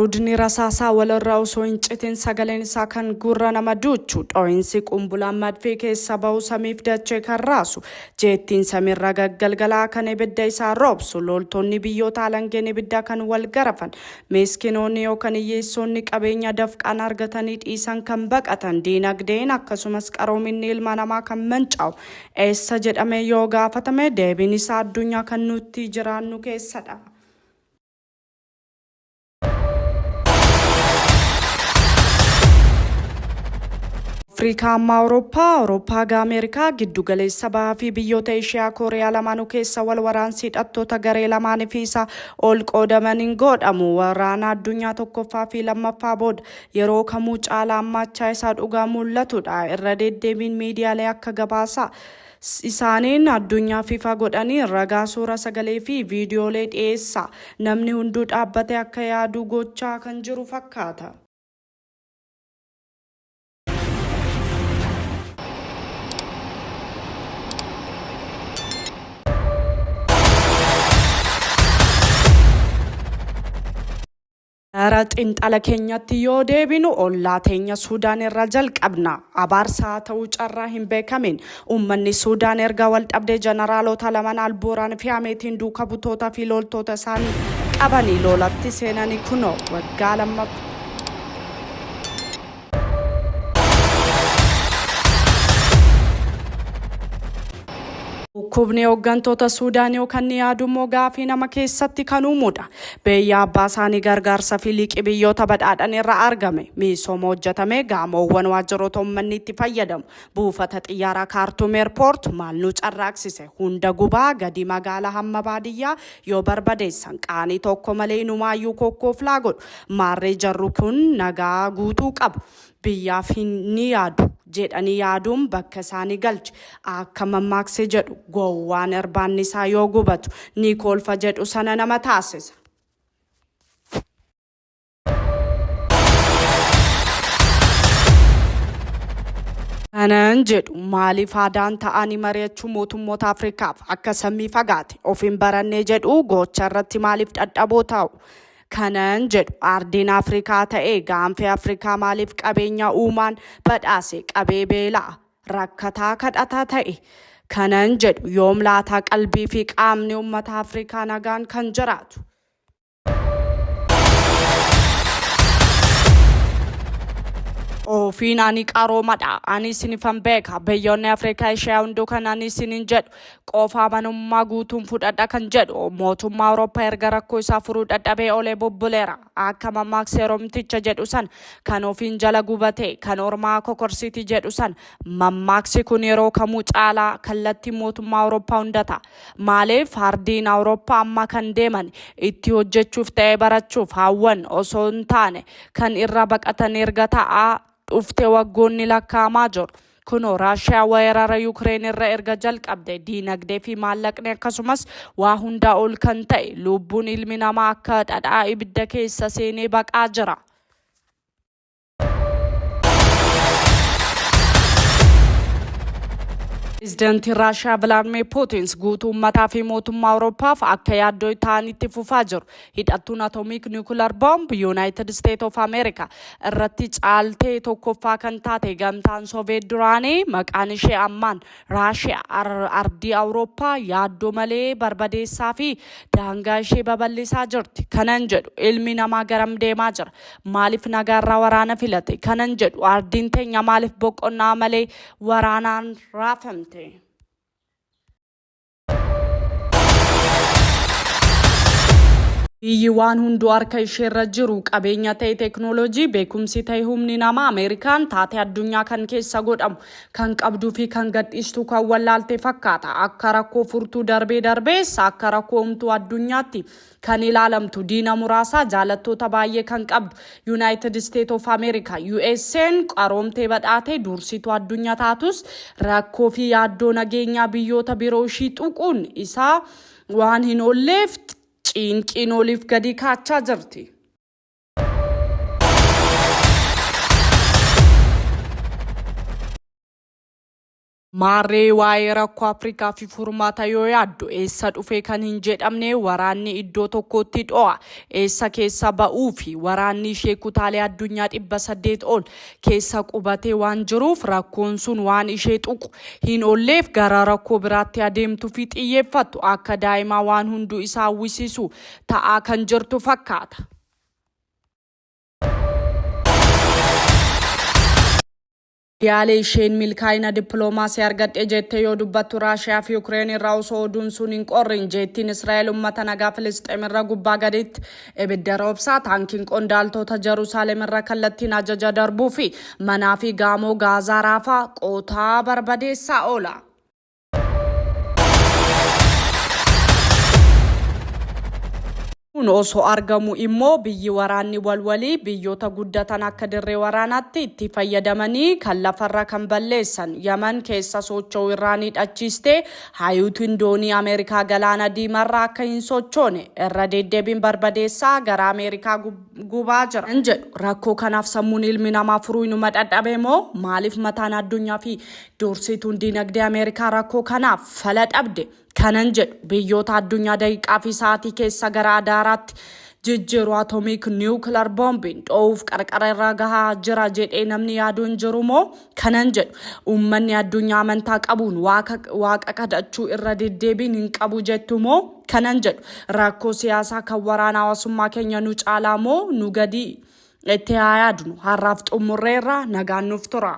Baarudni rasaasaa walirraa osoo hin citin sagaleen isaa kan gurra nama duuchu dho'insi qumbulaan madfii keessa ba'u samiif dachee kan raasu jeettiin samiirra gaggalgalaa kan ibidda isaa roobsu loltoonni biyyoota alangeen ibidda kan wal garafan miskinoonni yookaan hiyyeessonni qabeenya dafqaan argatanii dhiisan kan baqatan diinagdeen akkasumas qaroominni ilma namaa kan mancaa'u eessa jedhamee yoo gaafatame deebiin isaa addunyaa kan nuti jiraannu keessadha. Afrikaa amma Awurooppaa ga Ameerikaa giddu galeessa bahaa fi biyyoota Eeshiyaa Kooriyaa lamaanuu keessa wal waraansi hidhattoota garee lamaanii fi isa ol qoodamaniin godhamu waraana addunyaa tokkoffaa fi lammaffaa booda yeroo kamuu caalaa ammachaa isaa dhugaa mul'atudha. Irra deddeebiin miidiyaalee akka gabaasa isaaniin addunyaaf ifa godhanii ragaa suura sagalee fi viidiyoolee dhiyeessa namni hunduu dhaabbatee akka yaadu gochaa kan jiru fakkaata. Gara xinxala keenyatti yoo deebinu ollaa teenya Suudaan irra jalqabna. Abaarsaa ta'uu carraa hin beekamin uummanni Suudaan erga wal dhabdee jeneraalota lamaan Albuuraan fi Hameetiin duuka butoota fi loltoota isaanii qabanii lolatti seenanii kunoo waggaa lammaffaa. Kubni hooggantoota Suudaan yookaan ni yaadummoo gaafii nama keessatti kan uumudha. Biyya abbaa isaanii gargaarsa fi liqii biyyoota badhaadhan irraa argame. Misooma hojjetame gamoowwan waajjiroota uummanni itti fayyadamu. Buufata xiyyaaraa Kaartuum Eerpoort maal nu carraaqsise hunda gubaa gadi magaalaa hamma baadiyyaa yoo barbadeessan qaanii tokko malee inumaayyuu kokkooflaa godhu. Maarree jarru kun nagaa guutuu qabu. Biyyaaf ni yaadu jedhanii yaaduun bakka isaanii galche akka mammaaksee jedhu gowwaan irbaanni isaa yoo gubatu ni kolfa jedhu sana nama taasisa. Kanan jedhu maaliif aadaan ta'anii mari'achuu mootummoota Afrikaaf akka sammii fagaate ofiin barannee jedhu gocha irratti maaliif dadhaboo ta'u. Kanan jedhu ardiin Afrikaa ta'ee gaanfee Afrikaa maaliif qabeenya uumaan badhaase qabee beelaa rakkataa kadhataa ta'e. Kanan jedhu yoom laataa qalbii fi qaamni uummata Afrikaa nagaan kan jiraatu. Ofiin ani qaroomadha. Ani isinifan beeka. Biyyoonni Afrikaa ishee hunduu kan ani isinin jedhu qofa amanummaa guutuun fudhadha kan jedhu mootummaa Awurooppaa erga rakkoo isaa furuu dadhabee olee bubbuleera. Akka mammaaksee Oromticha jedhu san kan ofiin jala gubate kan ormaa kokorsiti jedhu san mammaaksi kun yeroo kamuu caalaa kallattii mootummaa Awurooppaa hundata. Maaliif ardiin Awurooppaa amma kan deeman itti hojjechuuf ta'ee barachuuf hawwan osoo hin taane kan irra baqatan erga ta'aa dhufte waggoonni lakkaa'amaa jiru. Kunoo Raashiyaa weerara Yuukireen irra erga jalqabde diinagdee fi maallaqni akkasumas waa hundaa ol kan ta'e lubbuun ilmi namaa akka dhadhaa ibidda keessa seenee baqaa jira. Pireezidaantiin Raashiyaa Vilaadiimiir Puutiin guutuu uummataa fi mootummaa Awurooppaaf akka yaaddoo ta'anitti fufaa jiru. Hidhattuun atoomik niikular boomb Yuunaayitid Isteet of Ameerikaa irratti caaltee tokkoffaa kan taate gamtaan Sooviyeet duraanii maqaan ishee ammaan Raashiyaa ardii Awurooppaa yaaddoo malee barbadeessaa fi daangaa ishee babal'isaa jirti. Kanan jedhu ilmi namaa garam deemaa jira? Maaliif nagaarraa waraana filate? Kanan jedhu ardiin teenya maaliif boqonnaa malee waraanaan raafamte? Biyyi waan hunduu harka isheerra jiru qabeenya ta'e teeknooloojii beekumsi ta'e humni namaa Ameerikaan taate addunyaa kan keessa godhamu kan qabduu fi kan gadhiistu kan wallaalte fakkaata. Akka rakkoo furtuu darbees akka rakkoo humtuu addunyaatti kan ilaalamtu diina muraasaa jaalattoota baay'ee kan qabdu Yuunaayitid Isteet of Ameerikaa USA'n qaroomtee badhaatee dursituu addunyaa taatus rakkoo fi yaaddoo nageenyaa biyyoota biroo ishii tuquun isaa waan hin oolleef cinqiin oliif gadi kaachaa jirti. Maarree waa'ee rakkoo Afrikaa fi furmaata yoo yaaddu eessa dhufee kan hin jedhamne waraanni iddoo tokkotti dho'a eessa keessa ba'uu fi waraanni ishee kutaalee addunyaa 800 ol keessa qubatee waan jiruuf rakkoon sun waan ishee tuqu hin oolleef gara rakkoo biraatti adeemtu fi xiyyeeffattu akka daa'imaa waan hunduu isaa hawwisiisu ta'aa kan jirtu fakkaata. Yaalee isheen milkaa'ina dippiloomaasii argadhe jettee yoo dubbattu Raashiyaa fi Ukireen irraa osoo oduun sun hin qorrin jettiin Israa'el uummata nagaa Filisxeem irra gubbaa gaditti ibidda roobsaa taankiin qondaaltota Jeruusaalem irra kallattiin ajaja darbuu fi manaa fi gaamoo Gaazaa raafaa qotaa barbadeessaa oola. Kun osoo argamu immoo biyyi waraanni walwalii biyyoota guddatan akka dirree waraanaatti itti fayyadamanii kan lafarra kan balleessan Yaman keessa socho'u Iraanii dhachiistee hayuutiin doonii Ameerikaa galaana diimarraa akka hin sochoone irra deddeebiin barbadeessaa gara Ameerikaa gubaa jira. Rakkoo kanaaf sammuun ilmi namaa furuu inuma dadhabe moo maaliif mataan addunyaa fi doorsituun dinagdee Ameerikaa rakkoo kanaaf fala dhabde? Kanan jedhu biyyoota addunyaa daqiiqaa fi sa'aatii keessa gara adaaraatti jijjiiruu atomiik niwukilaar boombiin dho'uuf qarqara irra gahaa jira jedhee namni yaadu hin jiru moo? Kanan jedhu uummanni addunyaa amantaa qabuun waaqa kadhachuu irra deddeebiin hin qabu jettu moo? Kanan jedhu rakkoo siyaasaa kan waraana hawaasummaa keenya nu caalaa moo nu gadi itti haa yaadnu har'aaf xumurreerra nagaan nuuf tura.